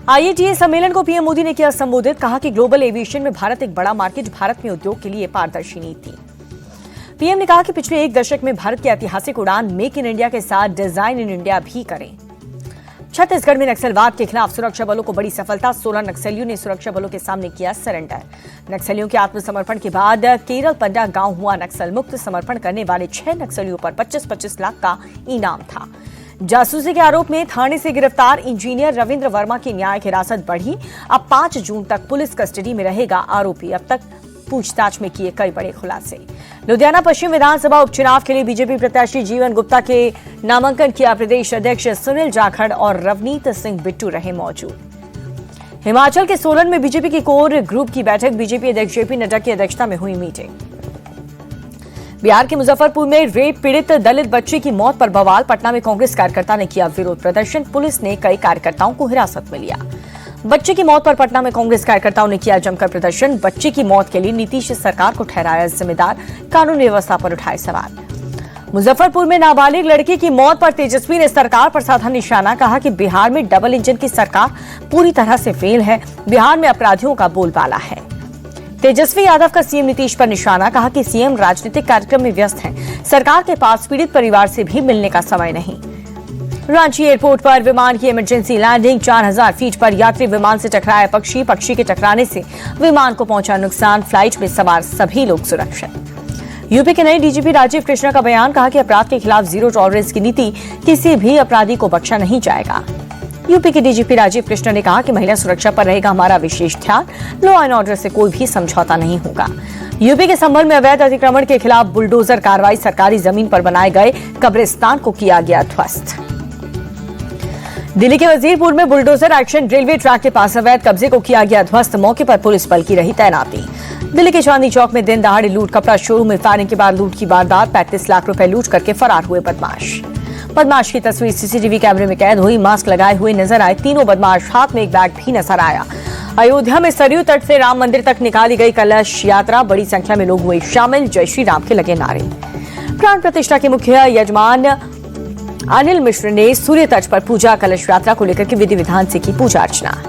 IATA सम्मेलन को PM Modi ने किया संबोधित। कहा कि ग्लोबल एविएशन में भारत एक बड़ा मार्केट, भारत में उद्योग के लिए पारदर्शी नीति। पीएम ने कहा कि पिछले एक दशक में भारत की ऐतिहासिक उड़ान मेक इन इंडिया के साथ डिजाइन इन इंडिया भी करें। छत्तीसगढ़ में नक्सलवाद के खिलाफ सुरक्षा बलों को बड़ी सफलता। 16 नक्सलियों ने सुरक्षा बलों के सामने किया सरेंडर। नक्सलियों के आत्मसमर्पण के बाद केरल पंडा गांव हुआ नक्सल मुक्त। समर्पण करने वाले 6 नक्सलियों पर 25-25 लाख का इनाम था। जासूसी के आरोप में थाने से गिरफ्तार इंजीनियर रविंद्र वर्मा की न्यायिक हिरासत बढ़ी। अब 5 जून तक पुलिस कस्टडी में रहेगा आरोपी। अब तक पूछताछ में किए कई बड़े खुलासे। लुधियाना पश्चिम विधानसभा उपचुनाव के लिए बीजेपी प्रत्याशी जीवन गुप्ता के नामांकन किया। प्रदेश अध्यक्ष सुनील जाखड़ और रवनीत सिंह बिट्टू रहे मौजूद। हिमाचल के सोलन में बीजेपी की कोर ग्रुप की बैठक। बीजेपी अध्यक्ष जेपी नड्डा की अध्यक्षता में हुई मीटिंग। बिहार के मुजफ्फरपुर में रेप पीड़ित दलित बच्चे की मौत पर बवाल। पटना में कांग्रेस कार्यकर्ता ने किया विरोध प्रदर्शन। पुलिस ने कई कार्यकर्ताओं को हिरासत में लिया। बच्चे की मौत पर पटना में कांग्रेस कार्यकर्ताओं ने किया जमकर प्रदर्शन। बच्चे की मौत के लिए नीतीश सरकार को ठहराया जिम्मेदार। कानून व्यवस्था पर उठाए सवाल। मुजफ्फरपुर में नाबालिग लड़की की मौत पर तेजस्वी ने सरकार पर साधा निशाना। कहा कि बिहार में डबल इंजन की सरकार पूरी तरह से फेल है। बिहार में अपराधियों का बोलबाला है। तेजस्वी यादव का सीएम नीतीश पर निशाना। कहा कि सीएम राजनीतिक कार्यक्रम में व्यस्त हैं। सरकार के पास पीड़ित परिवार से भी मिलने का समय नहीं। रांची एयरपोर्ट पर विमान की इमरजेंसी लैंडिंग। 4000 फीट पर यात्री विमान से टकराया पक्षी। पक्षी के टकराने से विमान को पहुंचा नुकसान। फ्लाइट में सवार सभी लोग सुरक्षित। यूपी के नए डीजीपी राजीव कृष्णा का बयान। कहा कि अपराध के खिलाफ जीरो टॉलरेंस की नीति। किसी भी अपराधी को बख्शा नहीं जाएगा। यूपी के डीजीपी राजीव कृष्णा ने कहा कि महिला सुरक्षा पर रहेगा हमारा विशेष ध्यान। लॉ एंड ऑर्डर से कोई भी समझौता नहीं होगा। यूपी के संभल में अवैध अतिक्रमण के खिलाफ बुलडोजर कार्रवाई। सरकारी जमीन पर बनाए गए कब्रिस्तान को किया गया ध्वस्त। दिल्ली के वजीरपुर में बुलडोजर एक्शन। रेलवे ट्रैक के पास अवैध कब्जे को किया गया ध्वस्त। मौके पर पुलिस बल की रही तैनाती। दिल्ली के चांदनी चौक में दिन दहाड़े लूट। कपड़ा शोरूम में फायरिंग के बाद लूट की वारदात। 35 लाख रुपए लूट करके फरार हुए बदमाश की तस्वीर सीसीटीवी कैमरे में कैद हुई। मास्क लगाए हुए नजर आए तीनों बदमाश। हाथ में एक बैग भी नजर आया। अयोध्या में सरयू तट से राम मंदिर तक निकाली गई कलश यात्रा। बड़ी संख्या में लोग हुए शामिल। जय श्री राम के लगे नारे। प्राण प्रतिष्ठा के मुख्य यजमान अनिल मिश्र ने सूर्य तट पर पूजा। कलश यात्रा को लेकर के विधि विधान से की पूजा अर्चना।